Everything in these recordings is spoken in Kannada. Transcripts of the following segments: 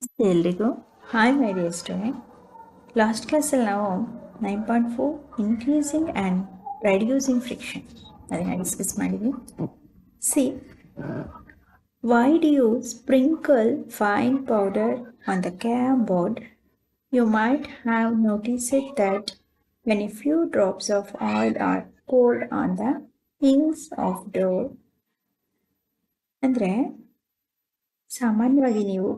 ನಮಸ್ತೆ ಎಲ್ರಿಗೂ. Hi my dear student. Last ಕ್ಲಾಸಲ್ಲಿ ನಾವು 9.4 ಇನ್ಕ್ರೀಸಿಂಗ್ ಆ್ಯಂಡ್ ರೆಡ್ಯೂಸಿಂಗ್ ಫ್ರಿಕ್ಷನ್ ಅದನ್ನು ಡಿಸ್ಕಸ್ ಮಾಡಿದ್ವಿ. See, why do you sprinkle fine powder on the carom board? You might have noticed that when a few drops of oil are poured on the ends of door. ಅಂದರೆ ಸಾಮಾನ್ಯವಾಗಿ ನೀವು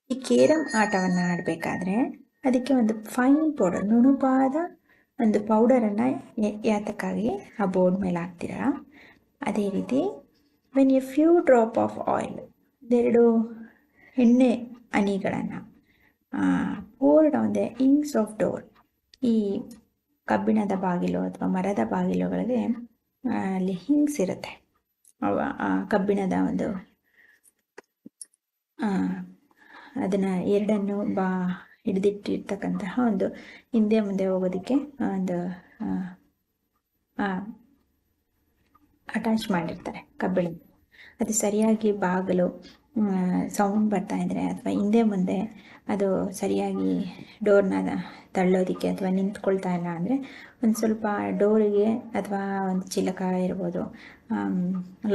ಈ ಕೇರಂ ಆಟವನ್ನು ಆಡಬೇಕಾದ್ರೆ ಅದಕ್ಕೆ ಒಂದು ಫೈನ್ ಪೌಡರ್, ನುಣುಪಾದ ಒಂದು ಪೌಡರನ್ನು ಯಾತಕ್ಕಾಗಿ ಆ ಬೋರ್ಡ್ ಮೇಲೆ ಹಾಕ್ತೀರಾ. ಅದೇ ರೀತಿ when a few drop of oil, ಒಂದೆರಡು ಎಣ್ಣೆ ಹನಿಗಳನ್ನು poured on the hinges of door, ಈ ಕಬ್ಬಿಣದ ಬಾಗಿಲು ಅಥವಾ ಮರದ ಬಾಗಿಲುಗಳಿಗೆ ಅಲ್ಲಿ ಹಿಂಗ್ಸ್ ಇರುತ್ತೆ, ಕಬ್ಬಿಣದ ಒಂದು ಅದನ್ನು ಎರಡನ್ನು ಹಿಡಿದಿಟ್ಟಿರ್ತಕ್ಕಂತಹ ಒಂದು ಹಿಂದೆ ಮುಂದೆ ಹೋಗೋದಕ್ಕೆ ಒಂದು ಅಟ್ಯಾಚ್ ಮಾಡಿರ್ತಾರೆ ಕಬ್ಬಿಣ. ಅದು ಸರಿಯಾಗಿ ಬಾಗಿಲು ಸೌಂಡ್ ಬರ್ತಾ ಇದ್ದರೆ ಅಥವಾ ಹಿಂದೆ ಮುಂದೆ ಅದು ಸರಿಯಾಗಿ ಡೋರ್ನ ತಳ್ಳೋದಕ್ಕೆ ಅಥವಾ ನಿಂತ್ಕೊಳ್ತಾ ಇಲ್ಲ ಅಂದರೆ ಒಂದು ಸ್ವಲ್ಪ ಡೋರಿಗೆ ಅಥವಾ ಒಂದು ಚಿಲಕ ಇರ್ಬೋದು,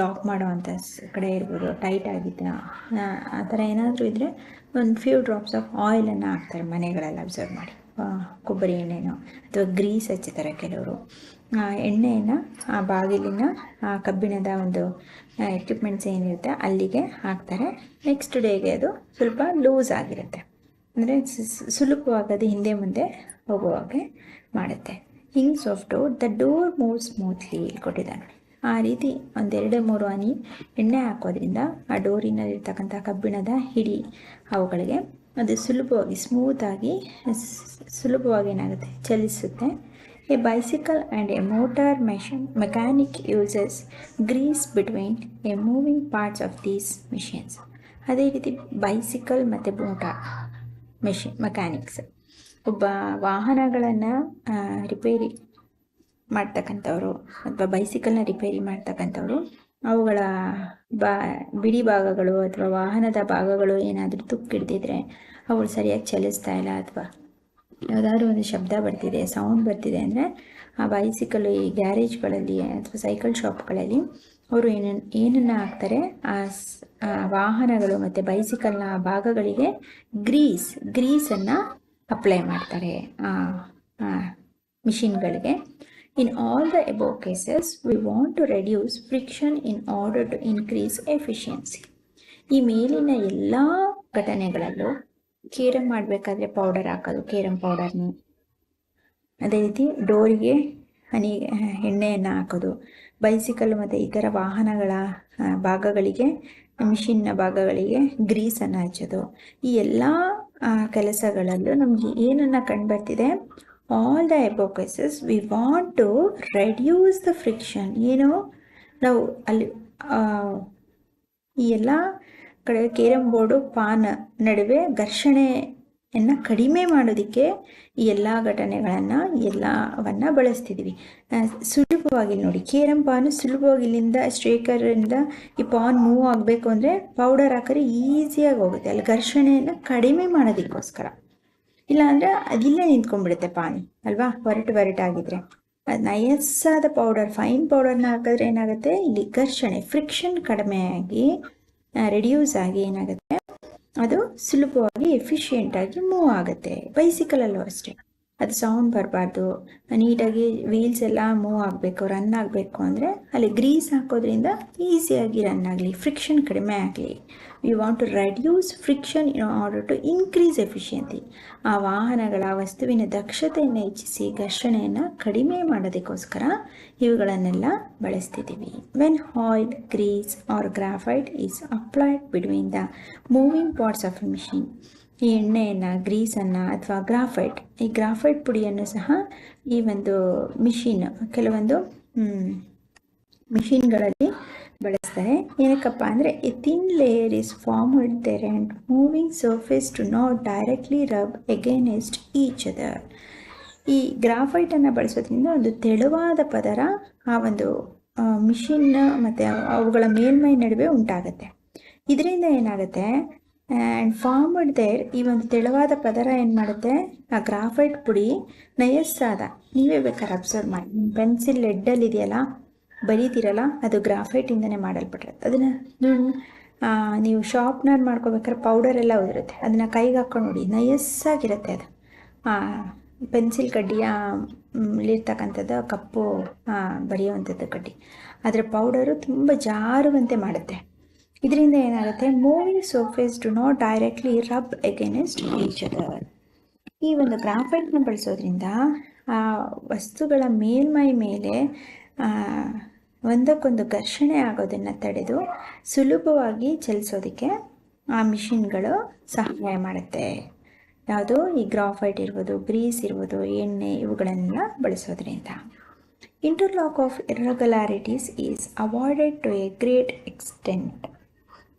ಲಾಕ್ ಮಾಡೋವಂಥ ಕಡೆ ಇರ್ಬೋದು, ಟೈಟ್ ಆಗಿದ್ದ ಆ ಥರ ಏನಾದರೂ ಇದ್ದರೆ ಒಂದು ಫ್ಯೂ ಡ್ರಾಪ್ಸ್ ಆಫ್ ಆಯಿಲನ್ನು ಹಾಕ್ತಾರೆ ಮನೆಗಳೆಲ್ಲ. ಅಬ್ಸರ್ವ್ ಮಾಡಿ, ಕೊಬ್ಬರಿ ಎಣ್ಣೆನೋ ಅಥವಾ ಗ್ರೀಸ್ ಹಚ್ಚಿದ್ದಾರೆ ಕೆಲವರು. ಎಣ್ಣೆಯನ್ನು ಆ ಬಾಗಿಲಿನ ಕಬ್ಬಿಣದ ಒಂದು ಎಕ್ವಿಪ್ಮೆಂಟ್ಸ್ ಏನಿರುತ್ತೆ ಅಲ್ಲಿಗೆ ಹಾಕ್ತಾರೆ. ನೆಕ್ಸ್ಟ್ ಡೇಗೆ ಅದು ಸ್ವಲ್ಪ ಲೂಸ್ ಆಗಿರುತ್ತೆ, ಅಂದರೆ ಸುಲಭವಾಗಿ ಅದು ಹಿಂದೆ ಮುಂದೆ ಹೋಗುವಾಗೆ ಮಾಡುತ್ತೆ. Hinges of door, the door move smoothly ಕೊಟ್ಟಿದ್ದಾನೆ. ಆ ರೀತಿ ಒಂದೆರಡು ಮೂರು ಹನಿ ಎಣ್ಣೆ ಹಾಕೋದ್ರಿಂದ ಆ ಡೋರಿನಲ್ಲಿರ್ತಕ್ಕಂಥ ಕಬ್ಬಿಣದ ಹಿಡಿ ಅವುಗಳಿಗೆ ಅದು ಸುಲಭವಾಗಿ ಸ್ಮೂತಾಗಿ ಏನಾಗುತ್ತೆ, ಚಲಿಸುತ್ತೆ. A bicycle and a motor mechanic uses grease between a moving parts of these machines. ಅದೇ ರೀತಿ ಬೈಸಿಕಲ್ ಮತ್ತು ಮೋಟಾರ್ ಮೆಕ್ಯಾನಿಕ್ಸ್, ಒಬ್ಬ ವಾಹನಗಳನ್ನು ರಿಪೇರಿ ಮಾಡ್ತಕ್ಕಂಥವ್ರು ಅಥವಾ ಬೈಸಿಕಲ್ನ ರಿಪೇರಿ ಮಾಡ್ತಕ್ಕಂಥವ್ರು ಅವುಗಳ ಬಿಡಿ ಭಾಗಗಳು ಅಥವಾ ವಾಹನದ ಭಾಗಗಳು ಏನಾದರೂ ತುಕ್ಕಿಡ್ದಿದ್ರೆ, ಅವುಗಳು ಸರಿಯಾಗಿ ಚಲಿಸ್ತಾ ಇಲ್ಲ ಅಥವಾ ಯಾವುದಾದ್ರೂ ಒಂದು ಶಬ್ದ ಬರ್ತಿದೆ, ಸೌಂಡ್ ಬರ್ತಿದೆ ಅಂದರೆ ಆ ಬೈಸಿಕಲ್ಲು ಈ ಗ್ಯಾರೇಜ್ಗಳಲ್ಲಿ ಅಥವಾ ಸೈಕಲ್ ಶಾಪ್ಗಳಲ್ಲಿ ಅವರು ಏನನ್ನು ಹಾಕ್ತಾರೆ, ಆ ವಾಹನಗಳು ಮತ್ತು ಬೈಸಿಕಲ್ನ ಭಾಗಗಳಿಗೆ ಗ್ರೀಸನ್ನು ಅಪ್ಲೈ ಮಾಡ್ತಾರೆ ಮಿಷಿನ್ಗಳಿಗೆ. In all the above cases, we want to reduce friction in order to increase efficiency. ಈ ಮೇಲಿನ ಎಲ್ಲ ಘಟನೆಗಳಲ್ಲೂ ಕೇರಂ ಮಾಡಬೇಕಾದ್ರೆ ಪೌಡರ್ ಹಾಕೋದು, ಕೇರಂ ಪೌಡರ್ನ, ಅದೇ ರೀತಿ ಡೋರಿಗೆ ಎಣ್ಣೆಯನ್ನು ಹಾಕೋದು, ಬೈಸಿಕಲ್ ಮತ್ತು ಇತರ ವಾಹನಗಳ ಭಾಗಗಳಿಗೆ, ಮಿಷಿನ್ನ ಭಾಗಗಳಿಗೆ ಗ್ರೀಸನ್ನು ಹಚ್ಚೋದು, ಈ ಎಲ್ಲ ಕೆಲಸಗಳಲ್ಲೂ ನಮಗೆ ಏನನ್ನು ಕಂಡುಬರ್ತಿದೆ, all the above cases we want to reduce the friction. ನಾವು ಅಲ್ಲಿ ಈ ಎಲ್ಲ ಕಡೆ ಕೇರಂ ಬೋರ್ಡು ಪಾನ್ ನಡುವೆ ಘರ್ಷಣೆಯನ್ನು ಕಡಿಮೆ ಮಾಡೋದಕ್ಕೆ ಈ ಎಲ್ಲ ಎಲ್ಲವನ್ನು ಬಳಸ್ತಿದ್ದೀವಿ. ಸುಲಭವಾಗಿ ನೋಡಿ, ಕೇರಂ ಪಾನು ಸುಲಭವಾಗಿ ಇಲ್ಲಿಂದ ಸ್ಟ್ರೇಕರಿಂದ ಈ ಪಾನ್ ಮೂವ್ ಆಗಬೇಕು ಅಂದರೆ ಪೌಡರ್ ಹಾಕಿದ್ರೆ ಈಸಿಯಾಗಿ ಹೋಗುತ್ತೆ, ಅಲ್ಲಿ ಘರ್ಷಣೆಯನ್ನು ಕಡಿಮೆ ಮಾಡೋದಕ್ಕೋಸ್ಕರ. ಇಲ್ಲ ಅಂದರೆ ಅದಿಲ್ಲೇ ನಿಂತ್ಕೊಂಡ್ಬಿಡುತ್ತೆ ಪಾನಿ ಅಲ್ವಾ, ಒರಟಾಗಿದ್ರೆ. ಅದು ನಯಸ್ಸಾದ ಪೌಡರ್, ಫೈನ್ ಪೌಡರ್ನ ಹಾಕಿದ್ರೆ ಏನಾಗುತ್ತೆ, ಇಲ್ಲಿ ಘರ್ಷಣೆ, ಫ್ರಿಕ್ಷನ್ ಕಡಿಮೆಯಾಗಿ ರೆಡ್ಯೂಸ್ ಆಗಿ ಏನಾಗುತ್ತೆ, ಅದು ಸುಲಭವಾಗಿ ಎಫಿಷಿಯೆಂಟಾಗಿ ಮೂವ್ ಆಗುತ್ತೆ. ಬೈಸಿಕಲಲ್ಲೂ ಅಷ್ಟೇ, ಅದು ಸೌಂಡ್ ಬರಬಾರ್ದು, ನೀಟಾಗಿ ವೀಲ್ಸ್ ಎಲ್ಲ ಮೂವ್ ಆಗಬೇಕು, ರನ್ ಆಗಬೇಕು ಅಂದರೆ ಅಲ್ಲಿ ಗ್ರೀಸ್ ಹಾಕೋದ್ರಿಂದ ಈಸಿಯಾಗಿ ರನ್ ಆಗಲಿ, ಫ್ರಿಕ್ಷನ್ ಕಡಿಮೆ ಆಗಲಿ. We want to reduce friction in order to increase efficiency. ಆ ವಾಹನಗಳ ವಸ್ತುವಿನ ದಕ್ಷತೆಯನ್ನು ಹೆಚ್ಚಿಸಿ ಘರ್ಷಣೆಯನ್ನು ಕಡಿಮೆ ಮಾಡೋದಕ್ಕೋಸ್ಕರ ಇವುಗಳನ್ನೆಲ್ಲ ಬಳಸ್ತಿದ್ದೀವಿ. When oil, grease or graphite is applied between the moving parts of a machine, ಈ ಎಣ್ಣೆಯನ್ನು, ಗ್ರೀಸನ್ನು ಅಥವಾ ಈ ಗ್ರಾಫೈಟ್ ಪುಡಿಯನ್ನು ಸಹ ಈ ಒಂದು ಕೆಲವೊಂದು ಮಿಷಿನ್ಗಳಲ್ಲಿ ಬಳಸ್ತಾರೆ. ಏನಕ್ಕಪ್ಪ ಅಂದರೆ a thin layer is formed there and moving surface to not directly rub against each other. ಈ ಗ್ರಾಫೈಟನ್ನು ಬಳಸೋದ್ರಿಂದ ಒಂದು ತೆಳುವಾದ ಪದರ ಆ ಒಂದು ಮಿಷಿನ್ ಮತ್ತು ಅವುಗಳ ಮೇಲ್ಮೈ ನಡುವೆ ಉಂಟಾಗುತ್ತೆ. ಇದರಿಂದ ಏನಾಗುತ್ತೆ, ಆ್ಯಂಡ್ ಫಾರ್ಮ್ಡ್ ದೇರ್ ಈ ಒಂದು ತೆಳುವಾದ ಪದರ ಏನು ಮಾಡುತ್ತೆ, ಆ ಗ್ರಾಫೈಟ್ ಪುಡಿ ನಯಸ್ಸಾದ, ನೀವೇ ಬೇಕಾದ್ರೆ ಅಬ್ಸರ್ವ್ ಮಾಡಿ, ನಿಮ್ಮ ಪೆನ್ಸಿಲ್ ಲೆಡ್ಡಲ್ಲಿ ಇದೆಯಲ್ಲ ಬರೀತಿರಲ್ಲ, ಅದು ಗ್ರಾಫೈಟಿಂದನೇ ಮಾಡಲ್ಪಟ್ಟಿರುತ್ತೆ. ಅದನ್ನು ನೀವು ಶಾರ್ಪ್ನರ್ ಮಾಡ್ಕೋಬೇಕಾದ್ರೆ ಪೌಡರ್ ಎಲ್ಲ ಉದುರುತ್ತೆ, ಅದನ್ನು ಕೈಗೆ ಹಾಕ್ಕೊಂಡು ನೋಡಿ, ನಯಸ್ಸಾಗಿರುತ್ತೆ ಅದು. ಪೆನ್ಸಿಲ್ ಕಡ್ಡಿಯ ಇರ್ತಕ್ಕಂಥದ್ದು ಕಪ್ಪು ಬರೆಯುವಂಥದ್ದು ಕಡ್ಡಿ, ಅದರ ಪೌಡರು ತುಂಬ ಜಾರುವಂತೆ ಮಾಡುತ್ತೆ. ಇದರಿಂದ ಏನಾಗುತ್ತೆ, moving surface do not directly rub against each other. ಈ ಒಂದು ಗ್ರಾಫೈಟ್ನ ಬಳಸೋದ್ರಿಂದ ಆ ವಸ್ತುಗಳ ಮೇಲ್ಮೈ ಮೇಲೆ ಒಂದಕ್ಕೊಂದು ಘರ್ಷಣೆ ಆಗೋದನ್ನು ತಡೆದು ಸುಲಭವಾಗಿ ಚಲಿಸೋದಕ್ಕೆ ಆ ಮಿಷಿನ್ಗಳು ಸಹಾಯ ಮಾಡುತ್ತೆ. ಯಾವುದು, ಈ ಗ್ರಾಫೈಟ್ ಇರ್ಬೋದು, ಗ್ರೀಸ್ ಇರ್ಬೋದು, ಎಣ್ಣೆ, ಇವುಗಳನ್ನೆಲ್ಲ ಬಳಸೋದ್ರಿಂದ. Interlock of irregularities is avoided to a great extent.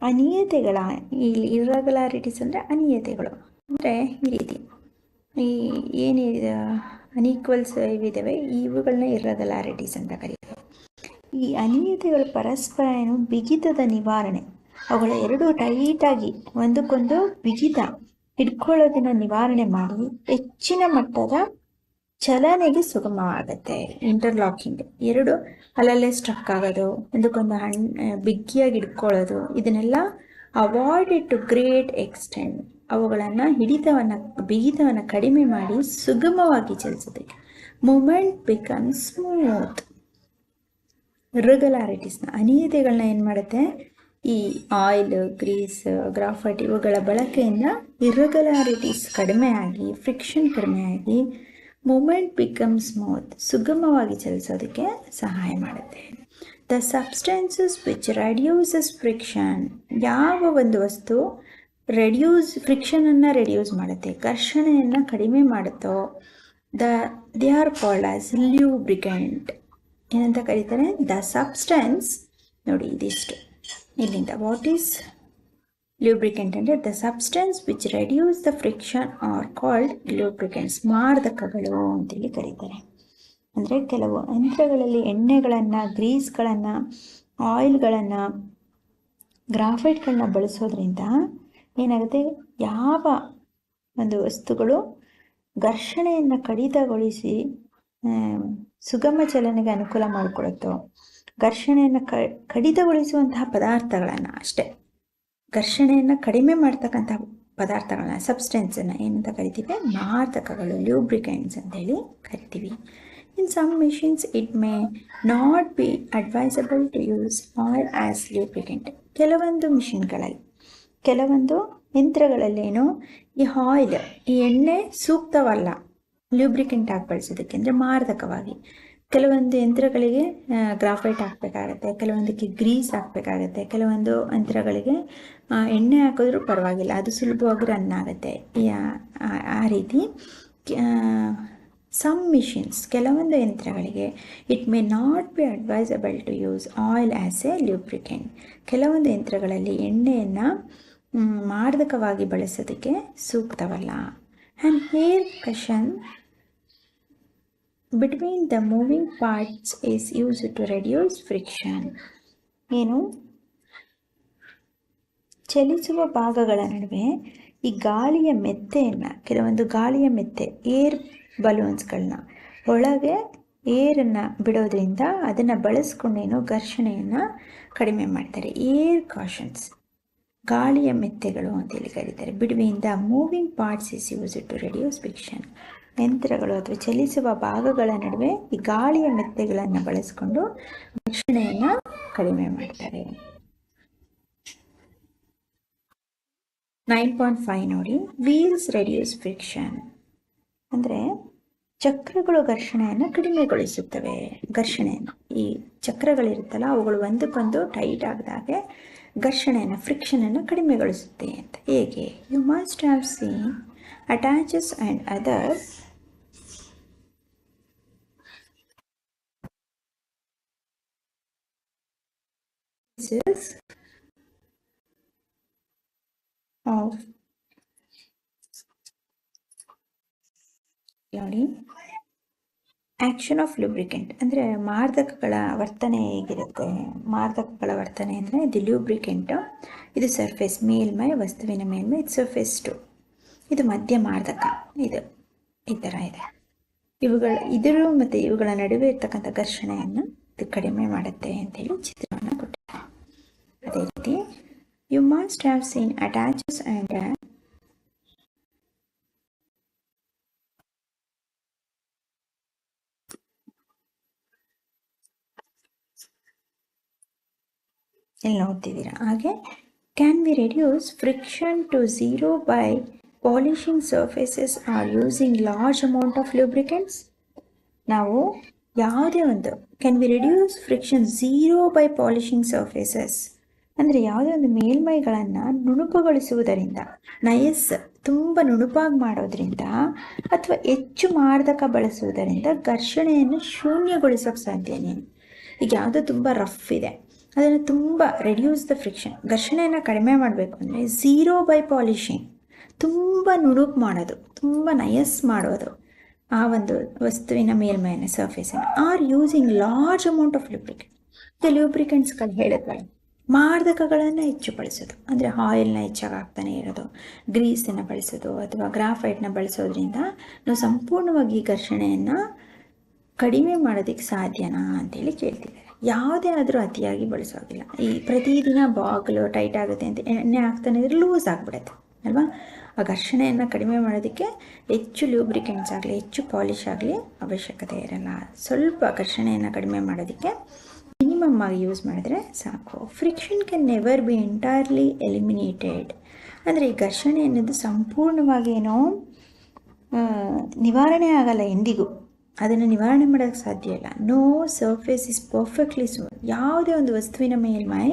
ಅನಿಯತೆಗಳ, ಈ ಇರ್ರೆಗ್ಯುಲಾರಿಟೀಸ್ ಅಂದರೆ ಅನಿಯತೆಗಳು ಅಂದರೆ ಈ ರೀತಿ ಈ ಏನಿದೆ ಅನ್ಈಕ್ವಲ್ಸ್ ಇವಿದ್ದಾವೆ, ಇವುಗಳನ್ನ ಇರ್ರೆಗ್ಯುಲಾರಿಟೀಸ್ ಅಂತ ಕರೀತಾರೆ. ಈ ಅನಿಯತೆಗಳು ಪರಸ್ಪರ ಏನು ಬಿಗಿತದ ನಿವಾರಣೆ, ಅವುಗಳ ಎರಡು ಟೈಟಾಗಿ ಒಂದಕ್ಕೊಂದು ಬಿಗಿತ ಹಿಡ್ಕೊಳ್ಳೋದನ್ನು ನಿವಾರಣೆ ಮಾಡಿ ಹೆಚ್ಚಿನ ಮಟ್ಟದ ಚಲನೆಗೆ ಸುಗಮವಾಗುತ್ತೆ. ಇಂಟರ್ಲಾಕಿಂಗ್ ಎರಡು ಅಲ್ಲಲ್ಲೇ ಸ್ಟ್ರಕ್ ಆಗೋದು, ಒಂದಕ್ಕೊಂದು ಬಿಗಿಯಾಗಿ ಹಿಡ್ಕೊಳ್ಳೋದು, ಇದನ್ನೆಲ್ಲ ಅವಾಯ್ಡೆಡ್ ಟು ಗ್ರೇಟ್ ಎಕ್ಸ್ಟೆಂಟ್, ಅವುಗಳನ್ನು ಬಿಗಿತವನ್ನು ಕಡಿಮೆ ಮಾಡಿ ಸುಗಮವಾಗಿ ಚಲಿಸೋದಕ್ಕೆ. Movement becomes smooth. ಇರ್ರೆಗ್ಯುಲಾರಿಟೀಸ್ನ ಅನಿಯತೆಗಳನ್ನ ಏನು ಮಾಡುತ್ತೆ, ಈ ಆಯಿಲ್, ಗ್ರೀಸ್, ಗ್ರಾಫೈಟ್ ಇವುಗಳ ಬಳಕೆಯಿಂದ ಇರ್ರೆಗ್ಯುಲಾರಿಟೀಸ್ ಕಡಿಮೆಯಾಗಿ, ಫ್ರಿಕ್ಷನ್ ಕಡಿಮೆಯಾಗಿ, ಮೂಮೆಂಟ್ ಬಿಕಮ್ ಸ್ಮೂತ್, ಸುಗಮವಾಗಿ ಚಲಿಸೋದಕ್ಕೆ ಸಹಾಯ ಮಾಡುತ್ತೆ. The substances which reduces friction, ಯಾವ ಒಂದು ವಸ್ತು ಫ್ರಿಕ್ಷನನ್ನು ರೆಡ್ಯೂಸ್ ಮಾಡುತ್ತೆ, ಘರ್ಷಣೆಯನ್ನು ಕಡಿಮೆ ಮಾಡುತ್ತೋ, they are called as lubricant. ಏನಂತ ಕರೀತಾರೆ, ದ ಸಬ್ಸ್ಟೆನ್ಸ್. ನೋಡಿ ಇದಿಷ್ಟು ಇಲ್ಲಿಂದ, ವಾಟ್ ಈಸ್ ಲ್ಯೂಬ್ರಿಕೆಂಟ್ ಅಂದರೆ the substance which reduce the friction are called lubricants. ಮಾರ್ಧಕಗಳು ಅಂತೇಳಿ ಕರೀತಾರೆ. ಅಂದರೆ ಕೆಲವು ಯಂತ್ರಗಳಲ್ಲಿ ಎಣ್ಣೆಗಳನ್ನು, ಗ್ರೀಸ್ಗಳನ್ನು, ಆಯಿಲ್ಗಳನ್ನು, ಗ್ರಾಫೈಟ್ಗಳನ್ನ ಬಳಸೋದ್ರಿಂದ ಏನಾಗುತ್ತೆ, ಯಾವ ಒಂದು ವಸ್ತುಗಳು ಘರ್ಷಣೆಯನ್ನು ಕಡಿತಗೊಳಿಸಿ ಸುಗಮ ಚಲನೆಗೆ ಅನುಕೂಲ ಮಾಡಿಕೊಡುತ್ತೋ, ಘರ್ಷಣೆಯನ್ನು ಕಡಿತಗೊಳಿಸುವಂತಹ ಪದಾರ್ಥಗಳನ್ನು, ಅಷ್ಟೇ ಘರ್ಷಣೆಯನ್ನು ಕಡಿಮೆ ಮಾಡ್ತಕ್ಕಂಥ ಪದಾರ್ಥಗಳನ್ನ, ಸಬ್ಸ್ಟೆನ್ಸನ್ನು ಏನಂತ ಕರಿತೀವಿ, ಮಾರ್ಧಕಗಳು, ಲ್ಯೂಬ್ರಿಕೆಂಟ್ಸ್ ಅಂತೇಳಿ ಕರಿತೀವಿ. In some machines it may not be advisable to use oil as lubricant. ಕೆಲವೊಂದು ಮಿಷಿನ್ಗಳಲ್ಲಿ, ಕೆಲವೊಂದು ಯಂತ್ರಗಳಲ್ಲೇನು ಈ ಆಯಿಲ್, ಈ ಎಣ್ಣೆ ಸೂಕ್ತವಲ್ಲ ಲ್ಯೂಬ್ರಿಕೆಂಟ್ ಆಗಿ ಬಳಸೋದಕ್ಕೆ, ಅಂದರೆ ಮಾರ್ಧಕವಾಗಿ. ಕೆಲವೊಂದು ಯಂತ್ರಗಳಿಗೆ ಗ್ರಾಫೈಟ್ ಹಾಕಬೇಕಾಗತ್ತೆ, ಕೆಲವೊಂದಕ್ಕೆ ಗ್ರೀಸ್ ಹಾಕಬೇಕಾಗತ್ತೆ, ಕೆಲವೊಂದು ಯಂತ್ರಗಳಿಗೆ ಎಣ್ಣೆ ಹಾಕಿದ್ರೂ ಪರವಾಗಿಲ್ಲ, ಅದು ಸುಲಭವಾಗಿ ರನ್ ಆಗುತ್ತೆ. ಆ ರೀತಿ ಸಮ್ ಮಿಷಿನ್ಸ್, ಕೆಲವೊಂದು ಯಂತ್ರಗಳಿಗೆ it may not be advisable to use oil as a lubricant. ಕೆಲವೊಂದು ಯಂತ್ರಗಳಲ್ಲಿ ಎಣ್ಣೆಯನ್ನು ಮಾರ್ಧಕವಾಗಿ ಬಳಸೋದಕ್ಕೆ ಸೂಕ್ತವಲ್ಲ. And air cushion between the moving parts is use to reduce friction. ಏನು, ಚಲಿಸುವ ಭಾಗಗಳ ನಡುವೆ ಈ ಗಾಳಿಯ ಮೆತ್ತೆಯನ್ನು, ಕೆಲವೊಂದು ಗಾಳಿಯ ಮೆತ್ತೆ, ಏರ್ ಬಲೂನ್ಸ್ಗಳನ್ನ ಒಳಗೆ ಏರನ್ನು ಬಿಡೋದ್ರಿಂದ ಅದನ್ನು ಬಳಸ್ಕೊಂಡೇನೋ ಘರ್ಷಣೆಯನ್ನು ಕಡಿಮೆ ಮಾಡ್ತಾರೆ. ಏರ್ ಕಾಷನ್ಸ್, ಗಾಳಿಯ ಮೆತ್ತೆಗಳು ಅಂತೇಳಿ ಕರೀತಾರೆ. Between the moving parts is use to reduce friction. ಯಂತ್ರಗಳು ಅಥವಾ ಚಲಿಸುವ ಭಾಗಗಳ ನಡುವೆ ಈ ಗಾಳಿಯ ಮೆತ್ತೆಗಳನ್ನು ಬಳಸಿಕೊಂಡು ಘರ್ಷಣೆಯನ್ನು ಕಡಿಮೆ ಮಾಡ್ತಾರೆ. 9.5 ನೋಡಿ, ವೀಲ್ಸ್ ರೆಡ್ಯೂಸ್ ಫ್ರಿಕ್ಷನ್ ಅಂದರೆ ಚಕ್ರಗಳು ಘರ್ಷಣೆಯನ್ನು ಕಡಿಮೆಗೊಳಿಸುತ್ತವೆ. ಘರ್ಷಣೆಯನ್ನು, ಈ ಚಕ್ರಗಳಿರುತ್ತಲ್ಲ ಅವುಗಳು ಒಂದಕ್ಕೊಂದು ಟೈಟ್ ಆಗದಾಗೆ ಘರ್ಷಣೆಯನ್ನು, ಫ್ರಿಕ್ಷನನ್ನು ಕಡಿಮೆಗೊಳಿಸುತ್ತೆ ಅಂತ. ಹೇಗೆ? You must have seen attaches and others of ನೋಡಿ ಆ್ಯಕ್ಷನ್ ಆಫ್ ಲೂಬ್ರಿಕೆಂಟ್ ಅಂದರೆ ಮಾರ್ಧಕಗಳ ವರ್ತನೆ ಹೇಗಿರುತ್ತೆ. ಮಾರ್ಧಕಗಳ ವರ್ತನೆ ಅಂದರೆ ದಿ ಲೂಬ್ರಿಕೆಂಟ್, ಇದು ಸರ್ಫೇಸ್ ಮೇಲ್ಮೈ, ವಸ್ತುವಿನ ಮೇಲ್ಮೈ, ಇದು ಸರ್ಫೇಸ್ ಟು, ಇದು ಮಧ್ಯ ಮಾರ್ಧಕ, ಇದು ಈ ಥರ ಇದೆ. ಇದರು ಮತ್ತು ಇವುಗಳ ನಡುವೆ ಇರ್ತಕ್ಕಂಥ ಘರ್ಷಣೆಯನ್ನು ಇದು ಕಡಿಮೆ ಮಾಡುತ್ತೆ ಅಂತೇಳಿ ಚಿತ್ರವನ್ನು ಕೊಟ್ಟಿದ್ದಾರೆ. ಅದೇ ರೀತಿ you must have seen attaches and ಇಲ್ಲಿ ನೋಡ್ತಿದ್ದೀರಾ. ಹಾಗೆ can we reduce friction to zero by polishing surfaces or using large amount of lubricants. ನಾವು ಯಾವುದೇ ಒಂದು can we reduce friction zero by polishing surfaces ಅಂದರೆ ಯಾವುದೇ ಒಂದು ಮೇಲ್ಮೈಗಳನ್ನು ನುಣುಪುಗೊಳಿಸುವುದರಿಂದ, ನಯಸ್ ತುಂಬ ನುಣುಪಾಗಿ ಮಾಡೋದ್ರಿಂದ ಅಥವಾ ಹೆಚ್ಚು ಮಾರ್ಧಕ ಬಳಸುವುದರಿಂದ ಘರ್ಷಣೆಯನ್ನು ಶೂನ್ಯಗೊಳಿಸೋಕ್ಕೆ ಸಾಧ್ಯನೇ. ಈಗ ಯಾವುದೋ ತುಂಬ ರಫ್ ಇದೆ, ಅದನ್ನು ತುಂಬ ರೆಡ್ಯೂಸ್ ದ ಫ್ರಿಕ್ಷನ್, ಘರ್ಷಣೆಯನ್ನು ಕಡಿಮೆ ಮಾಡಬೇಕು ಅಂದರೆ ಝೀರೋ ಬೈ ಪಾಲಿಶಿಂಗ್, ತುಂಬ ನುಣುಪು ಮಾಡೋದು, ತುಂಬ ನಯಸ್ ಮಾಡೋದು ಆ ಒಂದು ವಸ್ತುವಿನ ಮೇಲ್ಮೈನ ಸರ್ಫೇಸನ್ನು. Or using large amount of lubricant. ಈಗ ಲೂಬ್ರಿಕೆಂಟ್ಸ್ಗಳು ಹೇಳಿದ್ಗಳು ಮಾರ್ಧಕಗಳನ್ನು ಹೆಚ್ಚು ಬಳಸೋದು ಅಂದರೆ ಆಯಿಲ್ನ ಹೆಚ್ಚಾಗಿ ಹಾಕ್ತಾನೆ ಇರೋದು, ಗ್ರೀಸನ್ನು ಬಳಸೋದು ಅಥವಾ ಗ್ರಾಫೈಟ್ನ ಬಳಸೋದ್ರಿಂದ ನಾವು ಸಂಪೂರ್ಣವಾಗಿ ಘರ್ಷಣೆಯನ್ನು ಕಡಿಮೆ ಮಾಡೋದಕ್ಕೆ ಸಾಧ್ಯನಾ ಅಂತೇಳಿ ಕೇಳ್ತಿದ್ದಾರೆ. ಯಾವುದೇ ಆದರೂ ಅತಿಯಾಗಿ ಬಳಸೋದಿಲ್ಲ. ಈ ಪ್ರತಿದಿನ ಬಾಗಿಲು ಟೈಟ್ ಆಗುತ್ತೆ ಅಂತ ಎಣ್ಣೆ ಹಾಕ್ತಾನೆ ಇದ್ರೆ ಲೂಸ್ ಆಗಿಬಿಡುತ್ತೆ ಅಲ್ವಾ. ಆ ಘರ್ಷಣೆಯನ್ನು ಕಡಿಮೆ ಮಾಡೋದಕ್ಕೆ ಹೆಚ್ಚು ಲೂಬ್ರಿಕೆಂಟ್ಸ್ ಆಗಲಿ ಹೆಚ್ಚು ಪಾಲಿಶ್ ಆಗಲಿ ಅವಶ್ಯಕತೆ ಇರಲ್ಲ. ಸ್ವಲ್ಪ ಘರ್ಷಣೆಯನ್ನು ಕಡಿಮೆ ಮಾಡೋದಕ್ಕೆ ಮಿನಿಮಮ್ ಆಗಿ ಯೂಸ್ ಮಾಡಿದ್ರೆ ಸಾಕು. Friction can never be entirely eliminated ಅಂದರೆ ಈ ಘರ್ಷಣೆ ಅನ್ನೋದು ಸಂಪೂರ್ಣವಾಗಿ ಏನೋ ನಿವಾರಣೆ ಆಗಲ್ಲ ಎಂದಿಗೂ. ಅದನ್ನು ನಿವಾರಣೆ ಮಾಡೋಕ್ಕೆ ಸಾಧ್ಯ ಇಲ್ಲ. No surface is perfectly smooth. ಯಾವುದೇ ಒಂದು ವಸ್ತುವಿನ ಮೇಲ್ಮೈ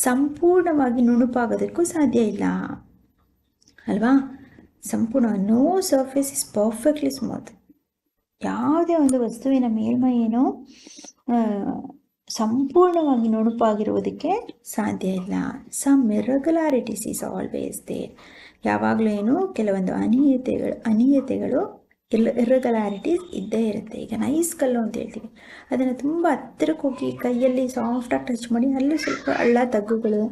ಸಂಪೂರ್ಣವಾಗಿ ನುಣುಪಾಗೋದಕ್ಕೂ ಸಾಧ್ಯ ಇಲ್ಲ ಅಲ್ವಾ. No surface is perfectly smooth. ಯಾವುದೇ ಒಂದು ವಸ್ತುವಿನ ಮೇಲ್ಮೈ ಏನೋ ಸಂಪೂರ್ಣವಾಗಿ ನುಣುಪಾಗಿರುವುದಕ್ಕೆ ಸಾಧ್ಯ ಇಲ್ಲ. Some irregularities is always there. ಯಾವಾಗಲೂ ಏನು ಕೆಲವೊಂದು ಅನಿಯತೆಗಳು ಇರ್ರೆಗ್ಯುಲಾರಿಟೀಸ್ ಇದ್ದೇ ಇರುತ್ತೆ. ಈಗ ನೈಸ್ ಕಲ್ಲು ಅಂತ ಹೇಳ್ತೀವಿ, ಅದನ್ನು ತುಂಬ ಹತ್ತಿರಕ್ಕೆ ಹೋಗಿ ಕೈಯಲ್ಲಿ ಸಾಫ್ಟಾಗಿ ಟಚ್ ಮಾಡಿ ಅಲ್ಲೂ ಸ್ವಲ್ಪ ಹಳ್ಳ ತಗ್ಗುಗಳು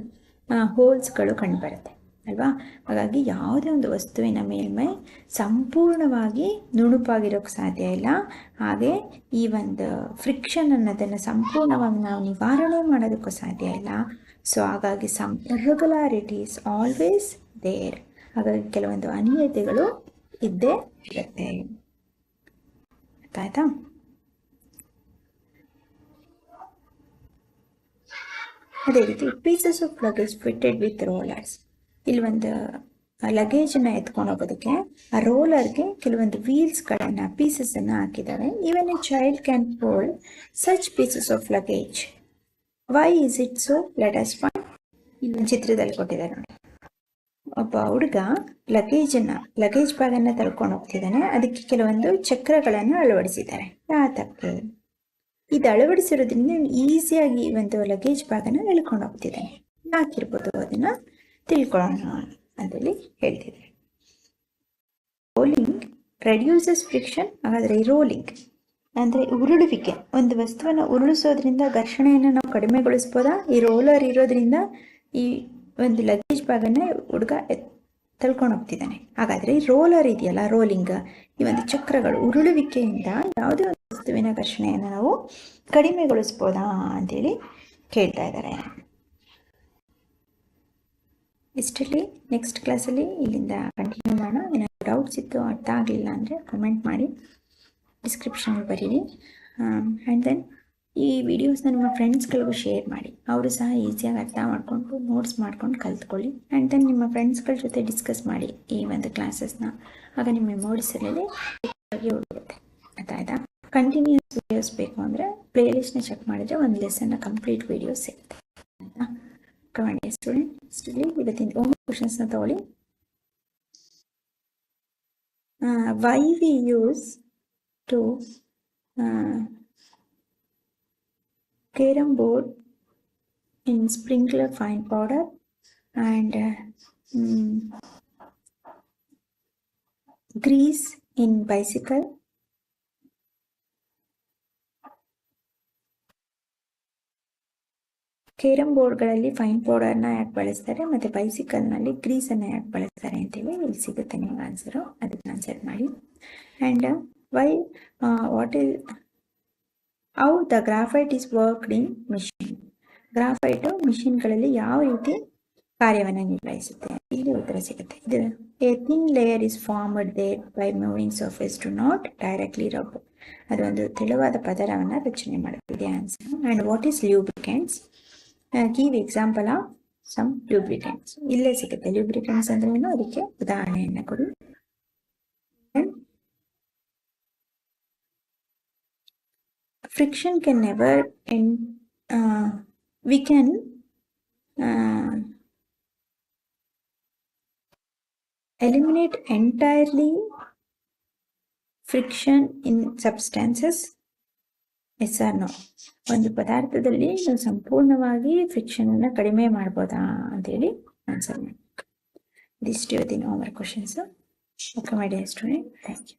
ಹೋಲ್ಸ್ಗಳು ಕಂಡುಬರುತ್ತೆ ಅಲ್ವಾ. ಹಾಗಾಗಿ ಯಾವುದೇ ಒಂದು ವಸ್ತುವಿನ ಮೇಲ್ಮೈ ಸಂಪೂರ್ಣವಾಗಿ ನುಣುಪಾಗಿರೋಕ್ಕೆ ಸಾಧ್ಯ ಇಲ್ಲ. ಹಾಗೆ ಈ ಒಂದು ಫ್ರಿಕ್ಷನ್ ಅನ್ನೋದನ್ನು ಸಂಪೂರ್ಣವಾಗಿ ನಾವು ನಿವಾರಣೆ ಮಾಡೋದಕ್ಕೂ ಸಾಧ್ಯ ಇಲ್ಲ. ಸೊ ಹಾಗಾಗಿ ಸಮ್ ಇರ್ರೆಗ್ಯುಲಾರಿಟೀಸ್ ಆಲ್ವೇಸ್ ದೇರ್. ಹಾಗಾಗಿ ಕೆಲವೊಂದು ಅನಿಯತೆಗಳು ಇದ್ದೇ ಇರುತ್ತೆ. ಆಯ್ತಾ. ಅದೇ ರೀತಿ pieces of luggage fitted with rollers. ಇಲ್ಲಿ ಒಂದು ಲಗೇಜನ್ನು ಎತ್ಕೊಂಡು ಹೋಗೋದಕ್ಕೆ ಆ ರೋಲರ್ಗೆ ಕೆಲವೊಂದು ವೀಲ್ಸ್ಗಳನ್ನು ಪೀಸಸನ್ನು ಹಾಕಿದ್ದಾರೆ. Even a child can hold such pieces of luggage. Why is it so? Let us find. ಇಲ್ಲೊಂದು ಚಿತ್ರದಲ್ಲಿ ಕೊಟ್ಟಿದ್ದಾರೆ ನೋಡಿ. ಒಬ್ಬ ಹುಡುಗ ಲಗೇಜ್ ಬ್ಯಾಗನ್ನು ತಳ್ಕೊಂಡು ಹೋಗ್ತಿದ್ದಾನೆ. ಅದಕ್ಕೆ ಕೆಲವೊಂದು ಚಕ್ರಗಳನ್ನು ಅಳವಡಿಸಿದ್ದಾರೆ. ಯಾತಕ್ಕೆ? ಇದು ಅಳವಡಿಸಿರೋದ್ರಿಂದ ಈಸಿಯಾಗಿ ಒಂದು ಲಗೇಜ್ ಬ್ಯಾಗನ್ನು ಎಳ್ಕೊಂಡು ಹೋಗ್ತಿದ್ದಾನೆ. ಯಾಕಿರ್ಬೋದು ಅದನ್ನು ತಿಳ್ಕೊಳ್ಳೋಣ ಅಂತೇಳಿ ಹೇಳ್ತಿದ್ದಾರೆ. Rolling reduces friction. ಹಾಗಾದರೆ ಈ ರೋಲಿಂಗ್ ಅಂದರೆ ಉರುಳುವಿಕೆ, ಒಂದು ವಸ್ತುವನ್ನು ಉರುಳಿಸೋದ್ರಿಂದ ಘರ್ಷಣೆಯನ್ನು ನಾವು ಕಡಿಮೆಗೊಳಿಸ್ಬೋದಾ? ಈ ರೋಲರ್ ಇರೋದ್ರಿಂದ ಈ ಒಂದು ಲಗೇಜ್ ಬ್ಯಾಗನ್ನು ಹುಡುಗ ತಳ್ಕೊಂಡು ಹೋಗ್ತಿದ್ದಾನೆ. ಹಾಗಾದರೆ ಈ ರೋಲರ್ ಇದೆಯಲ್ಲ, ರೋಲಿಂಗ್, ಈ ಒಂದು ಚಕ್ರಗಳು ಉರುಳುವಿಕೆಯಿಂದ ಯಾವುದೇ ಒಂದು ವಸ್ತುವಿನ ಘರ್ಷಣೆಯನ್ನು ನಾವು ಕಡಿಮೆಗೊಳಿಸ್ಬೋದಾ ಅಂತೇಳಿ ಕೇಳ್ತಾ ಇದ್ದಾರೆ. ಇಷ್ಟರಲ್ಲಿ ನೆಕ್ಸ್ಟ್ ಕ್ಲಾಸಲ್ಲಿ ಇಲ್ಲಿಂದ ಕಂಟಿನ್ಯೂ ಮಾಡೋಣ. ಏನಾದರೂ ಡೌಟ್ಸ್ ಇತ್ತು, ಅರ್ಥ ಆಗಲಿಲ್ಲ ಅಂದರೆ ಕಮೆಂಟ್ ಮಾಡಿ, ಡಿಸ್ಕ್ರಿಪ್ಷನಲ್ಲಿ ಬರೀರಿ. ಆ್ಯಂಡ್ ದೆನ್ ಈ ವಿಡಿಯೋಸ್ನ ನಿಮ್ಮ ಫ್ರೆಂಡ್ಸ್ಗಳಿಗೂ ಶೇರ್ ಮಾಡಿ. ಅವರು ಸಹ ಈಸಿಯಾಗಿ ಅರ್ಥ ಮಾಡಿಕೊಂಡು ನೋಟ್ಸ್ ಮಾಡ್ಕೊಂಡು ಕಲ್ತ್ಕೊಳ್ಳಿ. ಆ್ಯಂಡ್ ದೆನ್ ನಿಮ್ಮ ಫ್ರೆಂಡ್ಸ್ಗಳ ಜೊತೆ ಡಿಸ್ಕಸ್ ಮಾಡಿ ಈ ಒಂದು ಕ್ಲಾಸಸ್ನ. ಆಗ ನಿಮ್ಮ ಮೆಮೊರೀಸಲ್ಲಿ ಉಳಿಯುತ್ತೆ. ಆಯ್ತಾ? ಕಂಟಿನ್ಯೂಸ್ ವಿಡಿಯೋಸ್ ಬೇಕು ಅಂದರೆ ಪ್ಲೇಲಿಸ್ಟ್ನ ಚೆಕ್ ಮಾಡಿದರೆ ಒಂದು ಲೆಸನ್ನ ಕಂಪ್ಲೀಟ್ ವಿಡಿಯೋಸ್ ಸಿಗುತ್ತೆ. ಆಯಿತಾ? ಕಮಾಂಡಿ ಸ್ಟೂಡೆಂಟ್ ಇವತ್ತಿನ ಹೋಮ್ ಕ್ವಶನ್ಸ್ನ ತಗೊಳ್ಳಿ. Why we use to carom board in sprinkler fine powder and grease in bicycle carrom ಬೋರ್ಡ್ಗಳಲ್ಲಿ ಫೈನ್ ಪೌಡರ್ನ ಯಾಕೆ ಬಳಸ್ತಾರೆ ಮತ್ತು ಬೈಸಿಕಲ್ನಲ್ಲಿ ಗ್ರೀಸನ್ನು ಯಾಕೆ ಬಳಸ್ತಾರೆ ಅಂತೇಳಿ ಇಲ್ಲಿ ಸಿಗುತ್ತೆ ನಿಮ್ಗೆ ಆನ್ಸರು, ಅದಕ್ಕೆ ಆನ್ಸರ್ ಮಾಡಿ. And why what is how the graphite is worked in machine. Graphite ಮಿಷಿನ್ಗಳಲ್ಲಿ ಯಾವ ರೀತಿ ಕಾರ್ಯವನ್ನು ನಿರ್ವಹಿಸುತ್ತೆ, ಇಲ್ಲಿ ಉತ್ತರ ಸಿಗುತ್ತೆ. ಇದು a thin layer is formed there by moving surface to not directly rub. ಅದೊಂದು ತೆಳುವಾದ ಪದರವನ್ನು ರಚನೆ ಮಾಡುತ್ತಿದೆ answer. And what is lubricants, give example of some lubricants. ಇಲ್ಲೇ ಸಿಗುತ್ತೆ ಲ್ಯೂಬ್ರಿಕೆಂಟ್ಸ್ ಅಂದ್ರೆ ಏನು, ಅದಕ್ಕೆ ಉದಾಹರಣೆಯನ್ನು ಕೊಡಿ. Friction can never we can eliminate entirely friction in substances, yes or no. ಒಂದು ಪದಾರ್ಥದಲ್ಲಿ ನಾವು ಸಂಪೂರ್ಣವಾಗಿ ಫ್ರಿಕ್ಷನ್ ಅನ್ನು ಕಡಿಮೆ ಮಾಡ್ಬೋದಾ ಅಂತೇಳಿ ಆನ್ಸರ್ ಮಾಡಿ. These two are the normal questions. Okay, my dear student, thank you.